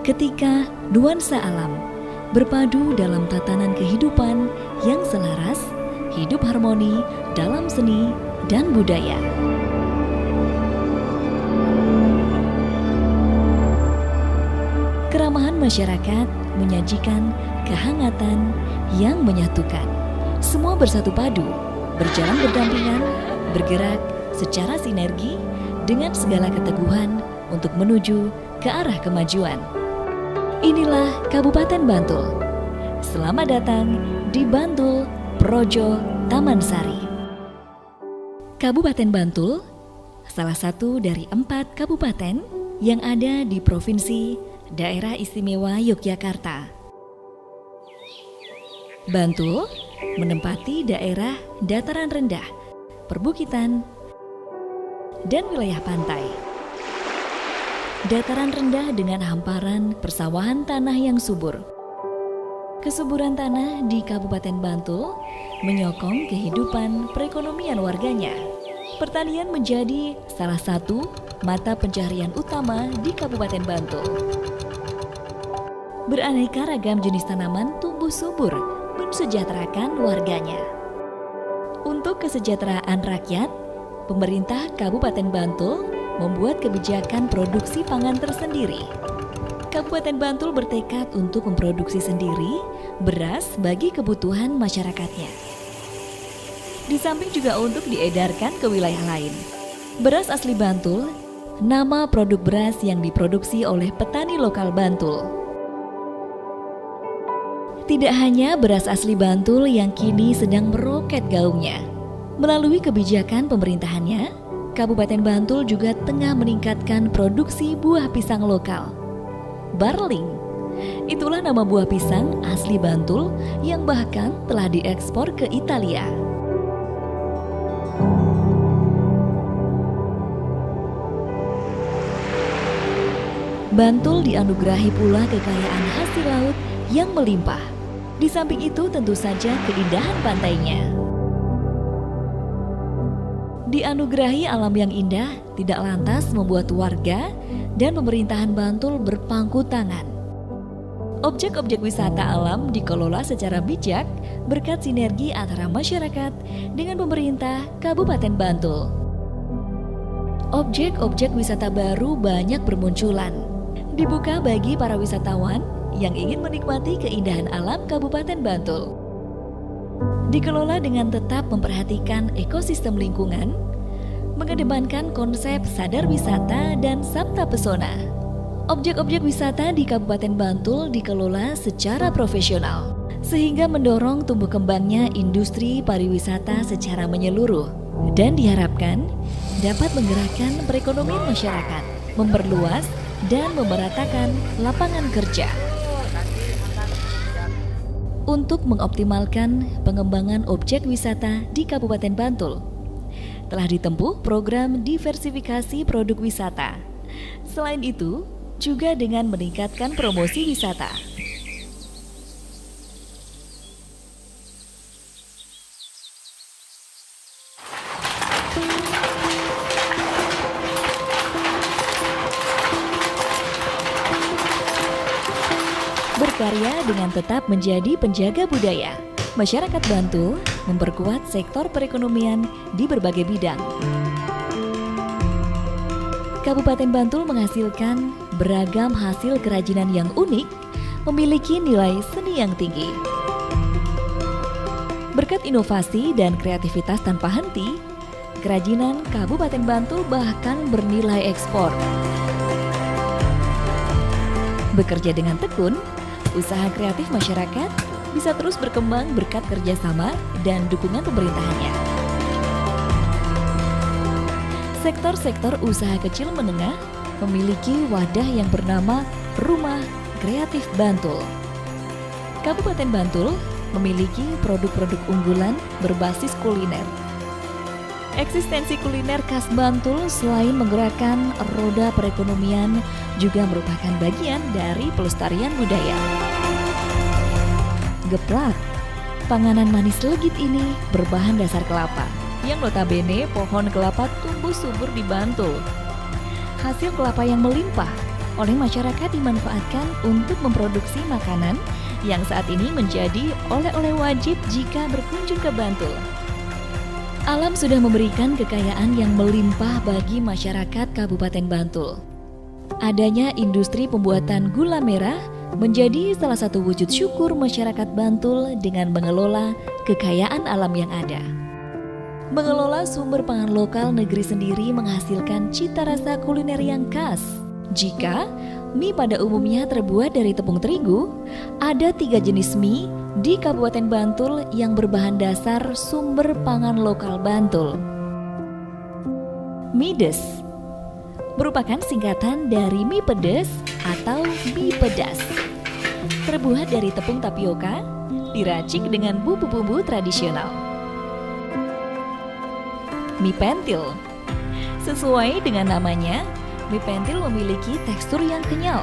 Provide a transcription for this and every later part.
ketika nuansa alam berpadu dalam tatanan kehidupan yang selaras, hidup harmoni dalam seni dan budaya. Keramahan masyarakat menyajikan kehangatan yang menyatukan. Semua bersatu padu, berjalan berdampingan, bergerak secara sinergi dengan segala keteguhan untuk menuju ke arah kemajuan. Inilah Kabupaten Bantul. Selamat datang di Bantul Projo Taman Sari. Kabupaten Bantul salah satu dari 4 kabupaten yang ada di Provinsi Daerah Istimewa Yogyakarta. Bantul menempati daerah dataran rendah, perbukitan, dan wilayah pantai. Dataran rendah dengan hamparan persawahan tanah yang subur. Kesuburan tanah di Kabupaten Bantul menyokong kehidupan perekonomian warganya. Pertanian menjadi salah satu mata pencaharian utama di Kabupaten Bantul. Beraneka ragam jenis tanaman tumbuh subur mensejahterakan warganya. Untuk kesejahteraan rakyat, pemerintah Kabupaten Bantul membuat kebijakan produksi pangan tersendiri. Kabupaten Bantul bertekad untuk memproduksi sendiri beras bagi kebutuhan masyarakatnya. Di samping juga untuk diedarkan ke wilayah lain. Beras asli Bantul, nama produk beras yang diproduksi oleh petani lokal Bantul. Tidak hanya beras asli Bantul yang kini sedang meroket gaungnya. Melalui kebijakan pemerintahannya, Kabupaten Bantul juga tengah meningkatkan produksi buah pisang lokal. Barling, itulah nama buah pisang asli Bantul yang bahkan telah diekspor ke Italia. Bantul dianugerahi pula kekayaan hasil laut yang melimpah. Di samping itu tentu saja keindahan pantainya. Dianugerahi alam yang indah tidak lantas membuat warga dan pemerintahan Bantul berpangku tangan. Objek-objek wisata alam dikelola secara bijak berkat sinergi antara masyarakat dengan pemerintah Kabupaten Bantul. Objek-objek wisata baru banyak bermunculan, dibuka bagi para wisatawan yang ingin menikmati keindahan alam Kabupaten Bantul. Dikelola dengan tetap memperhatikan ekosistem lingkungan, mengedepankan konsep sadar wisata dan sabta pesona. Objek-objek wisata di Kabupaten Bantul dikelola secara profesional, sehingga mendorong tumbuh kembangnya industri pariwisata secara menyeluruh dan diharapkan dapat menggerakkan perekonomian masyarakat, memperluas dan memeratakan lapangan kerja. Untuk mengoptimalkan pengembangan objek wisata di Kabupaten Bantul, telah ditempuh program diversifikasi produk wisata. Selain itu, juga dengan meningkatkan promosi wisata. Berkarya dengan tetap menjadi penjaga budaya, masyarakat Bantul memperkuat sektor perekonomian di berbagai bidang. Kabupaten Bantul menghasilkan beragam hasil kerajinan yang unik, memiliki nilai seni yang tinggi. Berkat inovasi dan kreativitas tanpa henti, kerajinan Kabupaten Bantul bahkan bernilai ekspor. Bekerja dengan tekun, usaha kreatif masyarakat bisa terus berkembang berkat kerjasama dan dukungan pemerintahannya. Sektor-sektor usaha kecil menengah memiliki wadah yang bernama Rumah Kreatif Bantul. Kabupaten Bantul memiliki produk-produk unggulan berbasis kuliner. Eksistensi kuliner khas Bantul selain menggerakkan roda perekonomian juga merupakan bagian dari pelestarian budaya. Geplak, panganan manis legit ini berbahan dasar kelapa, yang notabene pohon kelapa tumbuh subur di Bantul. Hasil kelapa yang melimpah oleh masyarakat dimanfaatkan untuk memproduksi makanan yang saat ini menjadi oleh-oleh wajib jika berkunjung ke Bantul. Alam sudah memberikan kekayaan yang melimpah bagi masyarakat Kabupaten Bantul. Adanya industri pembuatan gula merah menjadi salah satu wujud syukur masyarakat Bantul dengan mengelola kekayaan alam yang ada. Mengelola sumber pangan lokal negeri sendiri menghasilkan cita rasa kuliner yang khas. Jika mie pada umumnya terbuat dari tepung terigu, ada 3 jenis mie di Kabupaten Bantul yang berbahan dasar sumber pangan lokal Bantul. Mie des merupakan singkatan dari mie pedas atau mie pedas. Terbuat dari tepung tapioka, diracik dengan bumbu-bumbu tradisional. Mie pentil. Sesuai dengan namanya, mie pentil memiliki tekstur yang kenyal.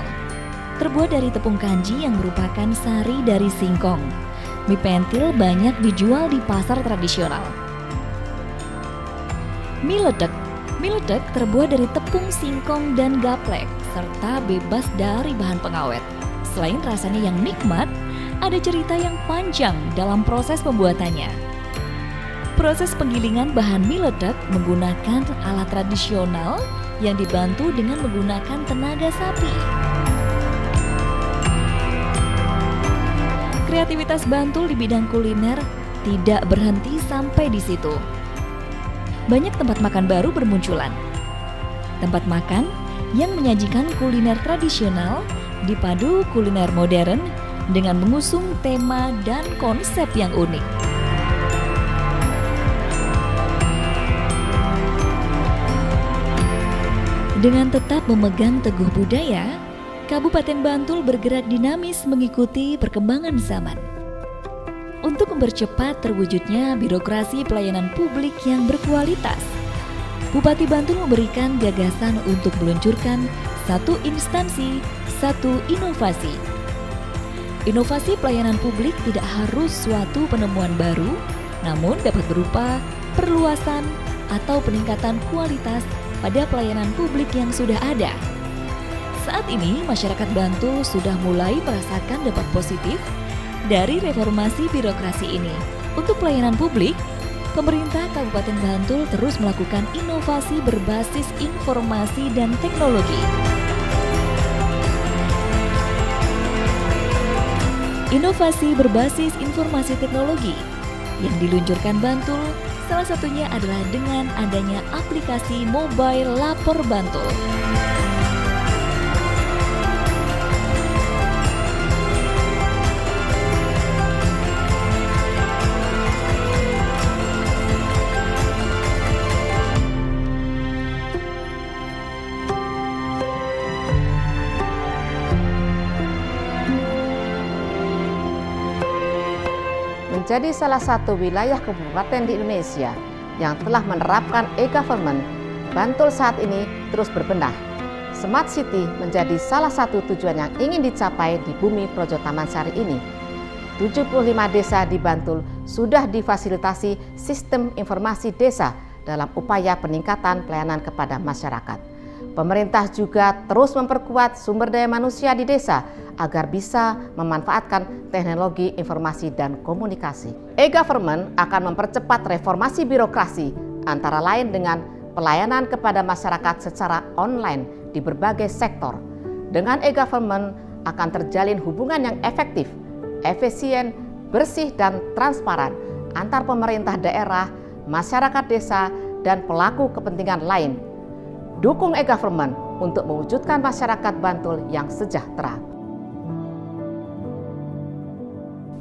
Terbuat dari tepung kanji yang merupakan sari dari singkong. Mie pentil banyak dijual di pasar tradisional. Mie ledek. Mie ledek terbuat dari tepung singkong dan gaplek, serta bebas dari bahan pengawet. Selain rasanya yang nikmat, ada cerita yang panjang dalam proses pembuatannya. Proses penggilingan bahan mie ledek menggunakan alat tradisional yang dibantu dengan menggunakan tenaga sapi. Kreativitas Bantul di bidang kuliner tidak berhenti sampai di situ. Banyak tempat makan baru bermunculan. Tempat makan yang menyajikan kuliner tradisional dipadu kuliner modern dengan mengusung tema dan konsep yang unik. Dengan tetap memegang teguh budaya, Kabupaten Bantul bergerak dinamis mengikuti perkembangan zaman. Untuk mempercepat terwujudnya birokrasi pelayanan publik yang berkualitas, Bupati Bantul memberikan gagasan untuk meluncurkan satu instansi, satu inovasi. Inovasi pelayanan publik tidak harus suatu penemuan baru, namun dapat berupa perluasan atau peningkatan kualitas pada pelayanan publik yang sudah ada. Saat ini, masyarakat Bantul sudah mulai merasakan dampak positif dari reformasi birokrasi ini. Untuk pelayanan publik, pemerintah Kabupaten Bantul terus melakukan inovasi berbasis informasi dan teknologi. Inovasi berbasis informasi teknologi yang diluncurkan Bantul, salah satunya adalah dengan adanya aplikasi mobile Lapor Bantul. Menjadi salah satu wilayah kabupaten di Indonesia yang telah menerapkan e-government, Bantul saat ini terus berbenah. Smart City menjadi salah satu tujuan yang ingin dicapai di bumi Projo Taman Sari ini. 75 desa di Bantul sudah difasilitasi sistem informasi desa dalam upaya peningkatan pelayanan kepada masyarakat. Pemerintah juga terus memperkuat sumber daya manusia di desa agar bisa memanfaatkan teknologi informasi dan komunikasi. E-government akan mempercepat reformasi birokrasi, antara lain dengan pelayanan kepada masyarakat secara online di berbagai sektor. Dengan e-government akan terjalin hubungan yang efektif, efisien, bersih, dan transparan antar pemerintah daerah, masyarakat desa, dan pelaku kepentingan lain. Dukung e-government untuk mewujudkan masyarakat Bantul yang sejahtera.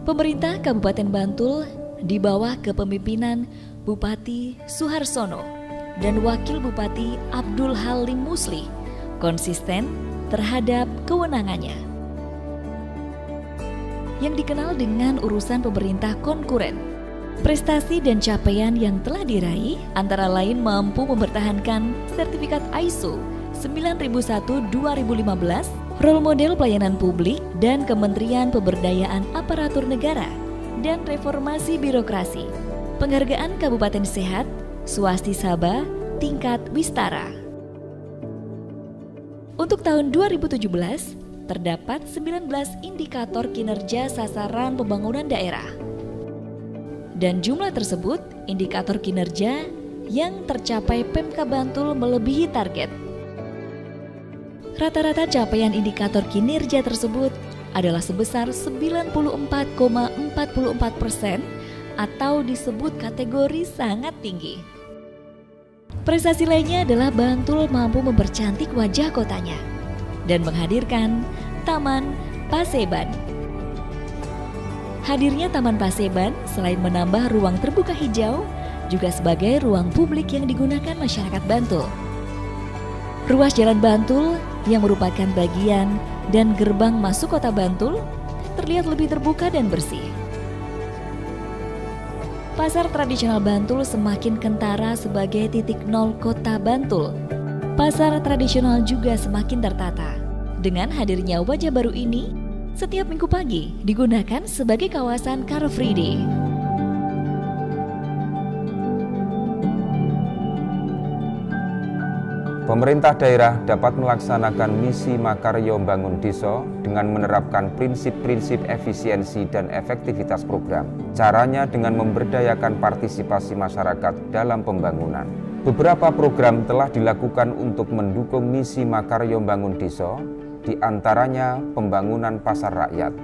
Pemerintah Kabupaten Bantul di bawah kepemimpinan Bupati Suharsono dan Wakil Bupati Abdul Halim Musli konsisten terhadap kewenangannya. Yang dikenal dengan urusan pemerintah konkuren. Prestasi dan capaian yang telah diraih antara lain mampu mempertahankan sertifikat ISO 9001-2015, role model pelayanan publik dan Kementerian Pemberdayaan Aparatur Negara dan reformasi birokrasi, penghargaan Kabupaten Sehat, Swastisaba, tingkat Wistara. Untuk tahun 2017, terdapat 19 indikator kinerja sasaran pembangunan daerah. Dan jumlah tersebut indikator kinerja yang tercapai Pemkab Bantul melebihi target. Rata-rata capaian indikator kinerja tersebut adalah sebesar 94,44% atau disebut kategori sangat tinggi. Prestasi lainnya adalah Bantul mampu mempercantik wajah kotanya dan menghadirkan Taman Paseban. Hadirnya Taman Paseban selain menambah ruang terbuka hijau, juga sebagai ruang publik yang digunakan masyarakat Bantul. Ruas Jalan Bantul yang merupakan bagian dan gerbang masuk kota Bantul terlihat lebih terbuka dan bersih. Pasar tradisional Bantul semakin kentara sebagai titik nol kota Bantul. Pasar tradisional juga semakin tertata. Dengan hadirnya wajah baru ini, setiap minggu pagi digunakan sebagai kawasan Car Free Day. Pemerintah daerah dapat melaksanakan misi Makaryo Bangun Desa dengan menerapkan prinsip-prinsip efisiensi dan efektivitas program. Caranya dengan memberdayakan partisipasi masyarakat dalam pembangunan. Beberapa program telah dilakukan untuk mendukung misi Makaryo Bangun Desa, di antaranya pembangunan pasar rakyat.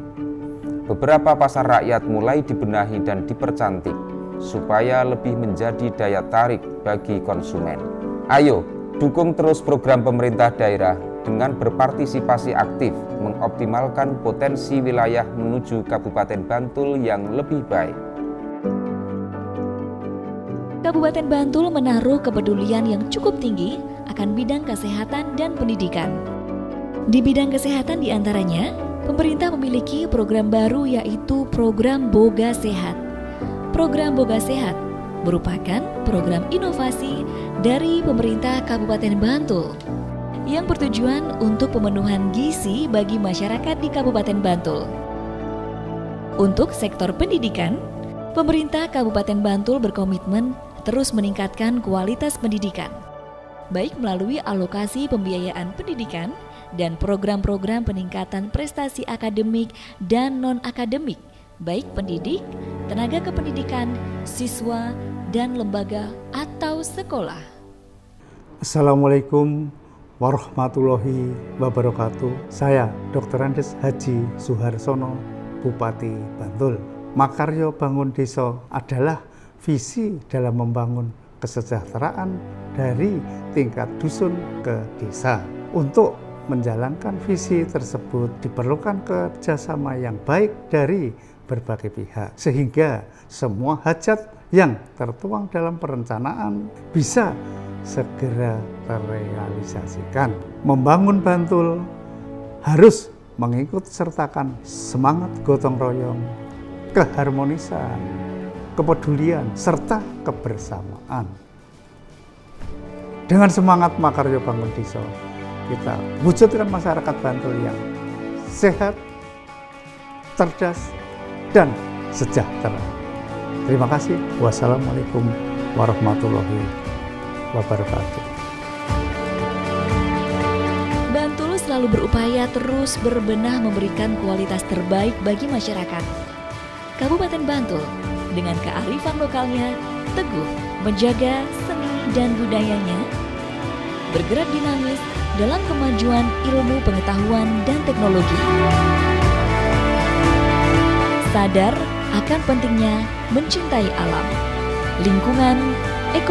Beberapa pasar rakyat mulai dibenahi dan dipercantik supaya lebih menjadi daya tarik bagi konsumen. Ayo, dukung terus program pemerintah daerah dengan berpartisipasi aktif mengoptimalkan potensi wilayah menuju Kabupaten Bantul yang lebih baik. Kabupaten Bantul menaruh kepedulian yang cukup tinggi akan bidang kesehatan dan pendidikan. Di bidang kesehatan diantaranya, pemerintah memiliki program baru yaitu program Boga Sehat. Program Boga Sehat merupakan program inovasi dari pemerintah Kabupaten Bantul yang bertujuan untuk pemenuhan gizi bagi masyarakat di Kabupaten Bantul. Untuk sektor pendidikan, pemerintah Kabupaten Bantul berkomitmen terus meningkatkan kualitas pendidikan, baik melalui alokasi pembiayaan pendidikan dan program-program peningkatan prestasi akademik dan non-akademik, baik pendidik, tenaga kependidikan, siswa, dan lembaga atau sekolah. Assalamualaikum warahmatullahi wabarakatuh. Saya Dr. Andes Haji Suharsono, Bupati Bantul. Makaryo Bangun Desa adalah visi dalam membangun kesejahteraan dari tingkat dusun ke desa. Untuk menjalankan visi tersebut diperlukan kerjasama yang baik dari berbagai pihak, sehingga semua hajat yang tertuang dalam perencanaan bisa segera terrealisasikan. Membangun Bantul harus mengikut sertakan semangat gotong royong, keharmonisan, kepedulian, serta kebersamaan. Dengan semangat Makaryo Bangun Desa, kita wujudkan masyarakat Bantul yang sehat, cerdas, dan sejahtera. Terima kasih. Wassalamualaikum warahmatullahi wabarakatuh. Bantul selalu berupaya terus berbenah memberikan kualitas terbaik bagi masyarakat. Kabupaten Bantul dengan kearifan lokalnya teguh menjaga seni dan budayanya, bergerak dinamis dalam kemajuan ilmu pengetahuan dan teknologi. Sadar akan pentingnya mencintai alam, lingkungan,